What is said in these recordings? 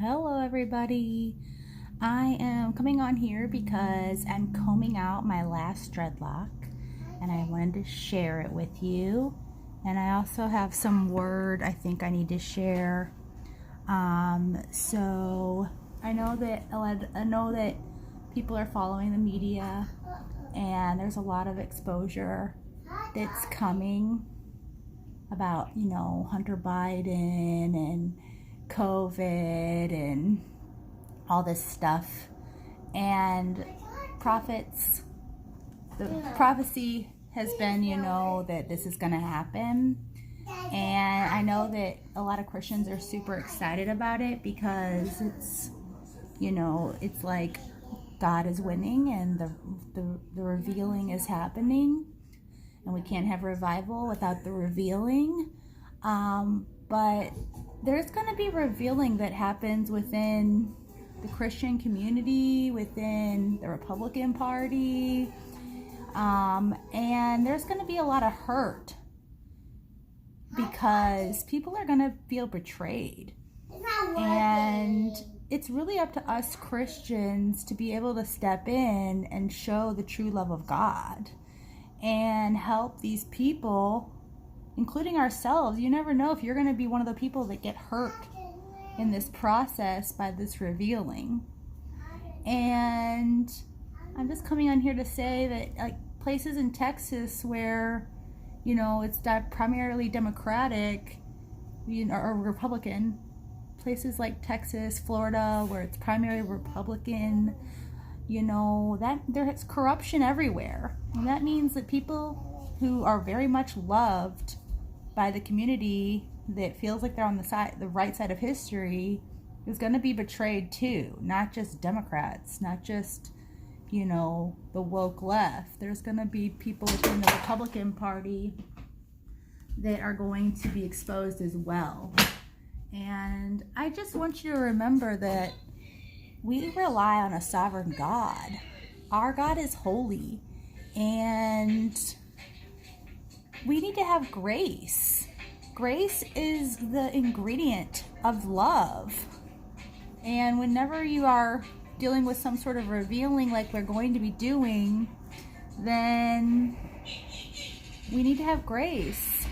Hello everybody. I am coming on here because I'm combing out my last dreadlock and I wanted to share it with you. And I also have some word I think I need to share. So I know that people are following the media and there's a lot of exposure that's coming about, Hunter Biden and COVID and all this stuff, and the prophecy has been, that this is going to happen. And I know that a lot of Christians are super excited about it because it's like God is winning and the revealing is happening, and we can't have revival without the revealing. But there's going to be revealing that happens within the Christian community, within the Republican Party, and there's going to be a lot of hurt because people are going to feel betrayed. And it's really up to us Christians to be able to step in and show the true love of God and help these people, including ourselves. You never know if you're going to be one of the people that get hurt in this process by this revealing. And I'm just coming on here to say that, like, places in Texas where, it's primarily Democratic, or Republican, places like Texas, Florida, where it's primarily Republican, that there's corruption everywhere. And that means that people who are very much loved by the community that feels like they're on the right side of history is going to be betrayed too. Not just Democrats, not just, the woke left. There's going to be people within the Republican Party that are going to be exposed as well. And I just want you to remember that we rely on a sovereign God. Our God is holy, and we need to have grace. Grace is the ingredient of love. And whenever you are dealing with some sort of revealing like we're going to be doing, then we need to have grace.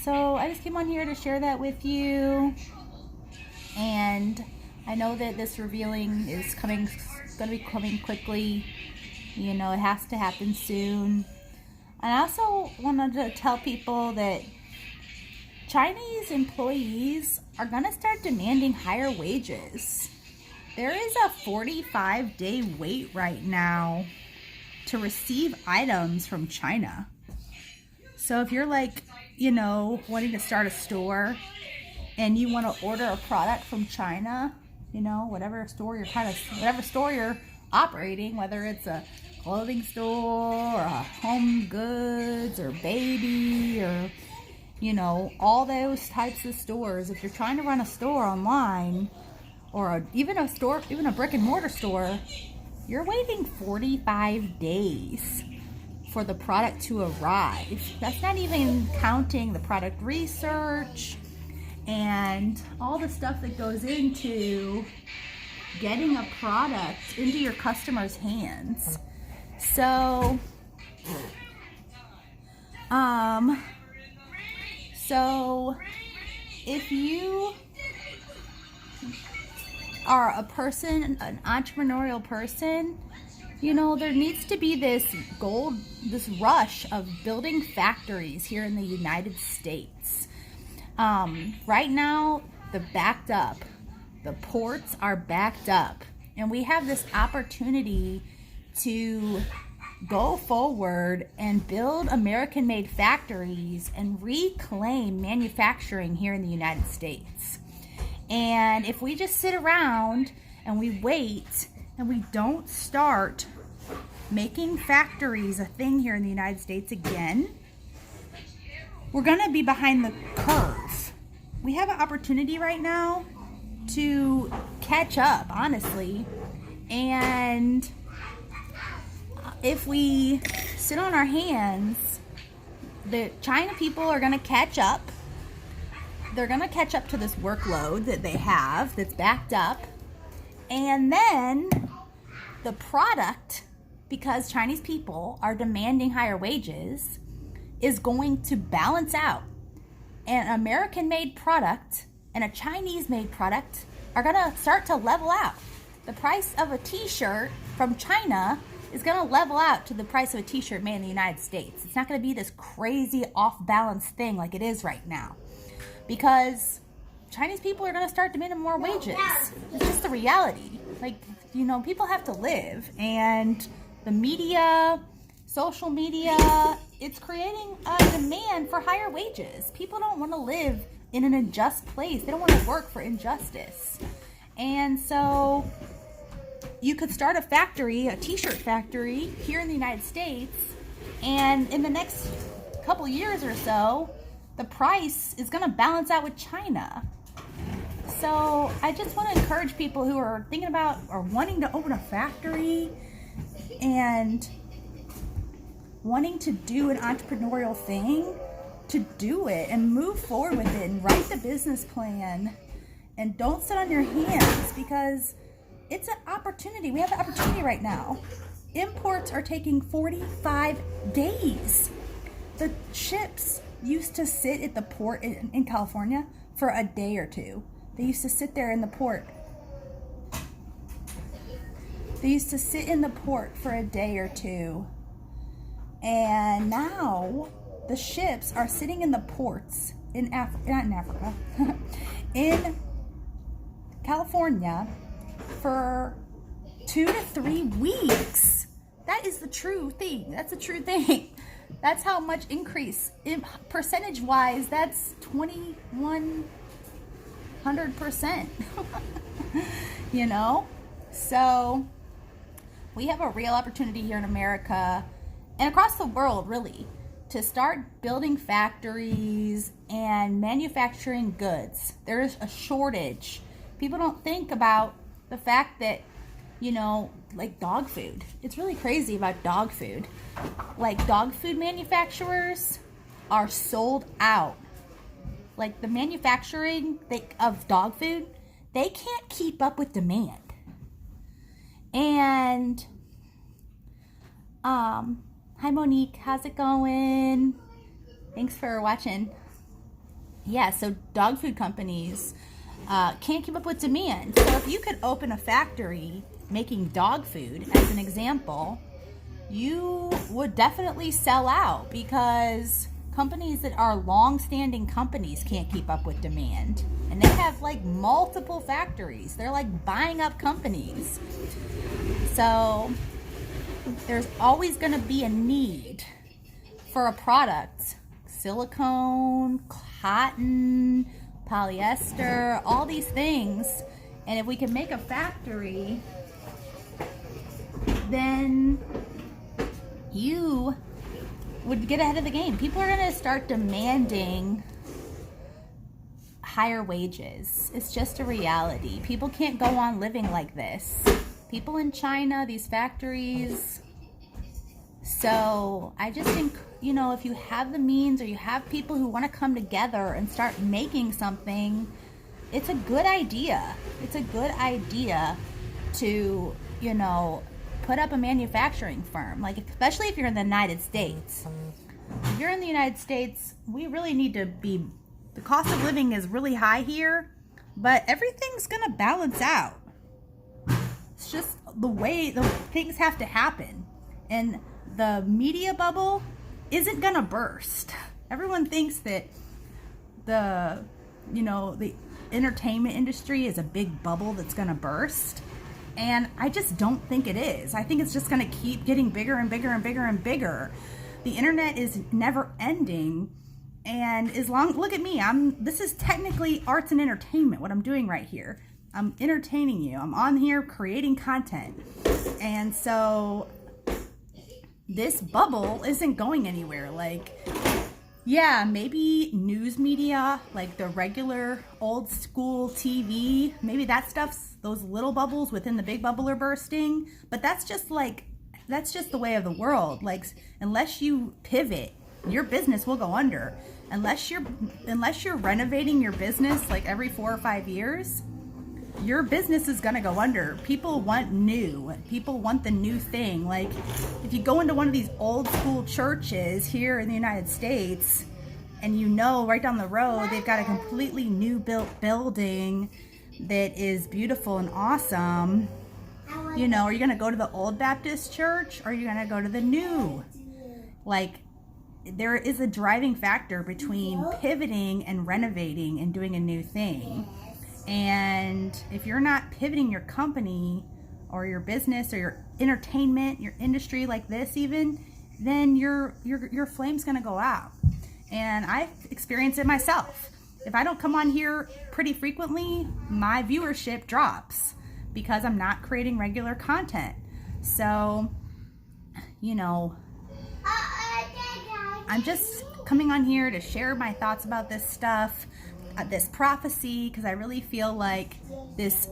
So I just came on here to share that with you. And I know that this revealing is going to be coming quickly. It has to happen soon. And I also wanted to tell people that Chinese employees are going to start demanding higher wages. There is a 45-day wait right now to receive items from China. So if you're wanting to start a store and you want to order a product from China, whatever store you're operating, whether it's a clothing store or a home goods or baby or all those types of stores. If you're trying to run a store online or even a brick and mortar store, you're waiting 45 days for the product to arrive. That's not even counting the product research and all the stuff that goes into getting a product into your customers' hands. So if you are an entrepreneurial person, there needs to be this rush of building factories here in the United States. Right now, the ports are backed up, and we have this opportunity to go forward and build American-made factories and reclaim manufacturing here in the United States. And if we just sit around and we wait and we don't start making factories a thing here in the United States again, we're going to be behind the curve. We have an opportunity right now to catch up, honestly. And if we sit on our hands, the China people are going to catch up they're going to catch up to this workload that they have that's backed up. And then the product, because Chinese people are demanding higher wages, is going to balance out. An American-made product and a Chinese-made product are going to start to level out. The price of a t-shirt from China is going to level out to the price of a t-shirt made in the United States. It's not going to be this crazy off-balance thing like it is right now, because Chinese people are going to start demanding more wages. It's just the reality. Like, you know, people have to live, and the media, social media, it's creating a demand for higher wages. People don't want to live in an unjust place. They don't want to work for injustice. And so you could start a factory, a t-shirt factory here in the United States, and in the next couple years or so, the price is going to balance out with China. So I just want to encourage people who are thinking about or wanting to open a factory and wanting to do an entrepreneurial thing, to do it and move forward with it and write the business plan, and don't sit on your hands, because it's an opportunity. We have the opportunity right now. Imports are taking 45 days. The ships used to sit at the port in California for a day or two. They used to sit there in the port. They used to sit in the port for a day or two. And now the ships are sitting in the ports in not in Africa, in California for 2 to 3 weeks. That is the true thing. That's the true thing. That's how much increase. Percentage-wise, that's 2,100%. You know? So we have a real opportunity here in America and across the world, really, to start building factories and manufacturing goods. There's a shortage. People don't think about the fact that, you know, like dog food. It's really crazy about dog food. Like, dog food manufacturers are sold out. Like, the manufacturing of dog food, they can't keep up with demand. And hi Monique, how's it going? Thanks for watching. Yeah, so dog food companies can't keep up with demand. So if you could open a factory making dog food, as an example, you would definitely sell out, because companies that are long-standing companies can't keep up with demand. And they have like multiple factories. They're like buying up companies. So there's always going to be a need for a product. Silicone, cotton, polyester, all these things. And if we can make a factory, then you would get ahead of the game. People are going to start demanding higher wages. It's just a reality. People can't go on living like this. People in China, these factories. So I just think, you know, if you have the means, or you have people who want to come together and start making something, it's a good idea. It's a good idea to, you know, put up a manufacturing firm, like, especially if you're in the United States. If you're in the United States, we really need to be, the cost of living is really high here, but everything's gonna balance out. It's just the way the things have to happen, and the media bubble isn't gonna burst. Everyone thinks that the, you know, the entertainment industry is a big bubble that's gonna burst. And I just don't think it is. I think it's just going to keep getting bigger and bigger and bigger and bigger. The internet is never ending. And as long, look at me, this is technically arts and entertainment, what I'm doing right here. I'm entertaining you. I'm on here creating content. And so this bubble isn't going anywhere. Like, yeah, maybe news media, like the regular old school TV, maybe that stuff's, those little bubbles within the big bubble are bursting, but that's just the way of the world. Like, unless you pivot, your business will go under. unless you're renovating your business like every 4 or 5 years, your business is going to go under. People want new. People want the new thing. Like if you go into one of these old school churches here in the United States, and you know right down the road they've got a completely new built building that is beautiful and awesome, you know, are you going to go to the old Baptist church or are you going to go to the new? Like, there is a driving factor between pivoting and renovating and doing a new thing. And if you're not pivoting your company or your business or your entertainment, your industry like this even, then your flame's going to go out. And I've experienced it myself. If I don't come on here pretty frequently, my viewership drops because I'm not creating regular content. So, you know, I'm just coming on here to share my thoughts about this stuff, this prophecy, because I really feel like this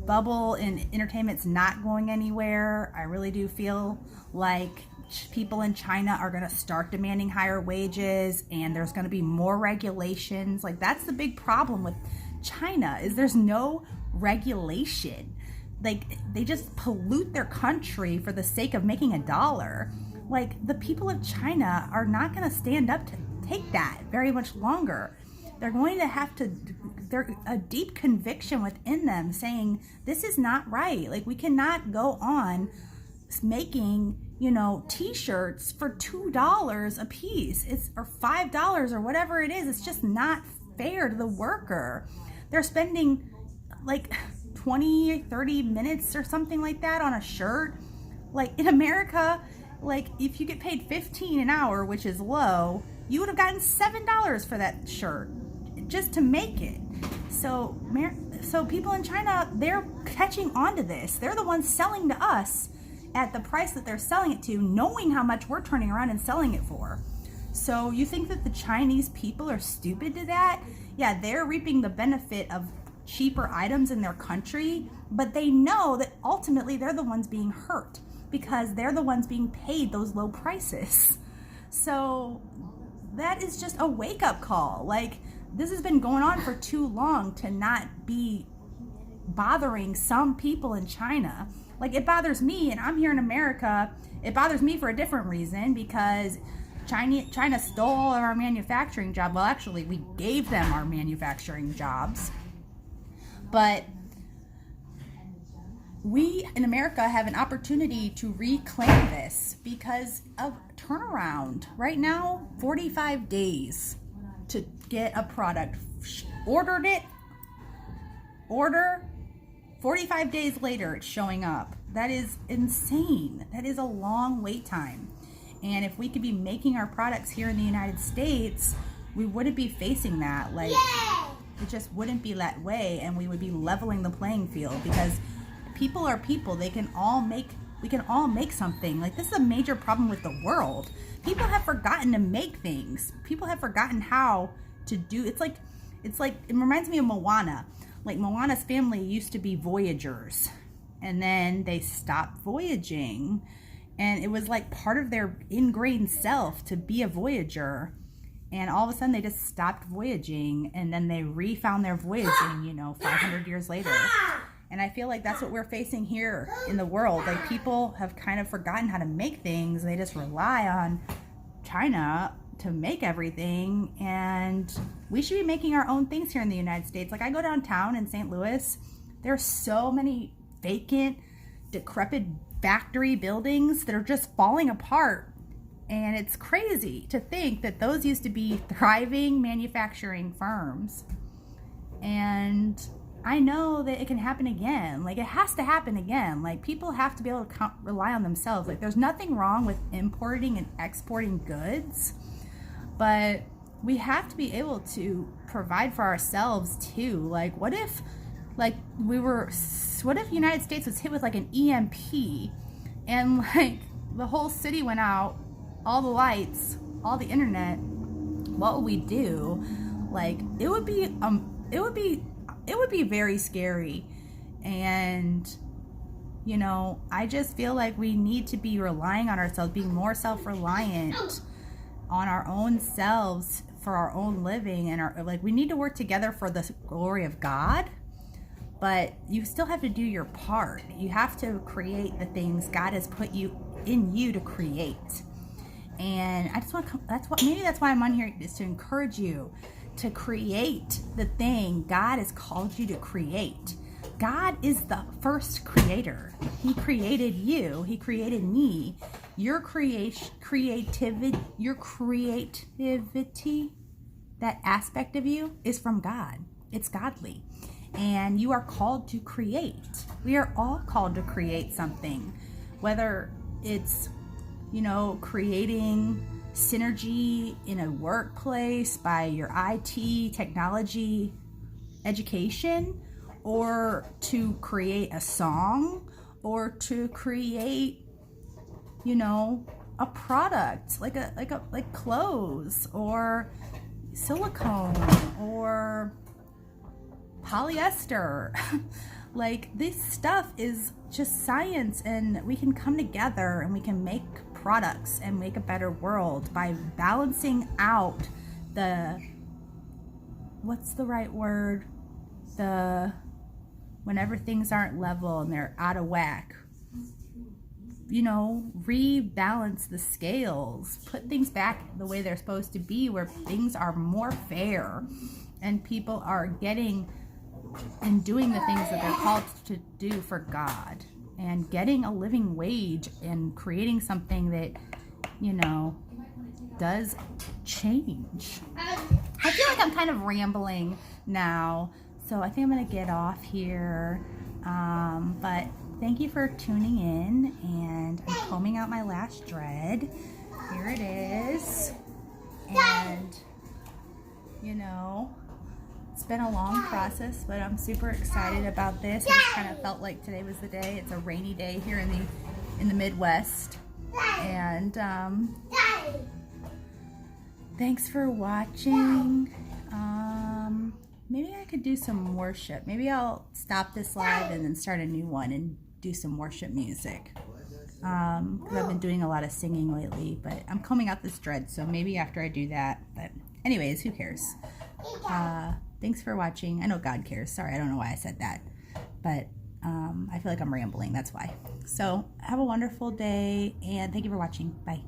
bubble in entertainment's not going anywhere. I really do feel like people in China are going to start demanding higher wages, and there's going to be more regulations. Like, that's the big problem with China, is there's no regulation. Like, they just pollute their country for the sake of making a dollar. Like, the people of China are not going to stand up to take that very much longer. They're going to have to, there's a deep conviction within them saying, this is not right. Like, we cannot go on making, you know, t-shirts for $2 a piece. Or $5 or whatever it is. It's just not fair to the worker. They're spending like 20, 30 minutes or something like that on a shirt. Like, in America, like, if you get paid $15 an hour, which is low, you would have gotten $7 for that shirt just to make it. So people in China, they're catching on to this. They're the ones selling to us at the price that they're selling it to, knowing how much we're turning around and selling it for. So you think that the Chinese people are stupid to that? Yeah, they're reaping the benefit of cheaper items in their country, but they know that ultimately they're the ones being hurt because they're the ones being paid those low prices. So that is just a wake-up call. Like, this has been going on for too long to not be bothering some people in China. Like, it bothers me, and I'm here in America. It bothers me for a different reason, because China stole all of our manufacturing jobs. Well, actually, we gave them our manufacturing jobs. But we in America have an opportunity to reclaim this because of turnaround. Right now, 45 days to get a product. Ordered it, 45 days later, it's showing up. That is insane. That is a long wait time. And if we could be making our products here in the United States, we wouldn't be facing that. Like, it just wouldn't be that way, and we would be leveling the playing field, because people are people. We can all make something. Like, this is a major problem with the world. People have forgotten to make things. People have forgotten how to do. It's like it reminds me of Moana. Like, Moana's family used to be voyagers, and then they stopped voyaging, and it was like part of their ingrained self to be a voyager. And all of a sudden they just stopped voyaging, and then they refound their voyaging, 500 years later. And I feel like that's what we're facing here in the world. Like, people have kind of forgotten how to make things. They just rely on China to make everything, and we should be making our own things here in the United States. Like, I go downtown in St. Louis, there's so many vacant, decrepit factory buildings that are just falling apart. And it's crazy to think that those used to be thriving manufacturing firms. And I know that it can happen again. Like, it has to happen again. Like, people have to be able to rely on themselves. Like, there's nothing wrong with importing and exporting goods, but we have to be able to provide for ourselves too. Like, what if the United States was hit with like an EMP, and like the whole city went out, all the lights, all the internet? What would we do? Like, it would be very scary. And I just feel like we need to be relying on ourselves, being more self-reliant on our own selves for our own living and we need to work together for the glory of God, but you still have to do your part. You have to create the things God has put in you to create. And I just want to, that's why I'm on here, is to encourage you to create the thing God has called you to create. God is the first creator. He created you. He created me. Your creativity, that aspect of you is from God. It's godly. And you are called to create. We are all called to create something, whether it's, creating synergy in a workplace by your IT, technology, education, or to create a song, or to create, a product like clothes or silicone or polyester. This stuff is just science, and we can come together and we can make products and make a better world by balancing out what's the right word? Whenever things aren't level and they're out of whack, rebalance the scales, put things back the way they're supposed to be, where things are more fair and people are getting and doing the things that they're called to do for God, and getting a living wage and creating something that, does change. I feel like I'm kind of rambling now, so I think I'm going to get off here. But thank you for tuning in, and I'm combing out my last dread. Here it is. And, it's been a long process, but I'm super excited about this. I just kind of felt like today was the day. It's a rainy day here in the Midwest. And thanks for watching. Maybe I could do some worship. Maybe I'll stop this live and then start a new one and do some worship music. Because I've been doing a lot of singing lately, but I'm combing out this dread, so maybe after I do that. But anyways, who cares? Thanks for watching. I know God cares. Sorry, I don't know why I said that. But I feel like I'm rambling. That's why. So have a wonderful day, and thank you for watching. Bye.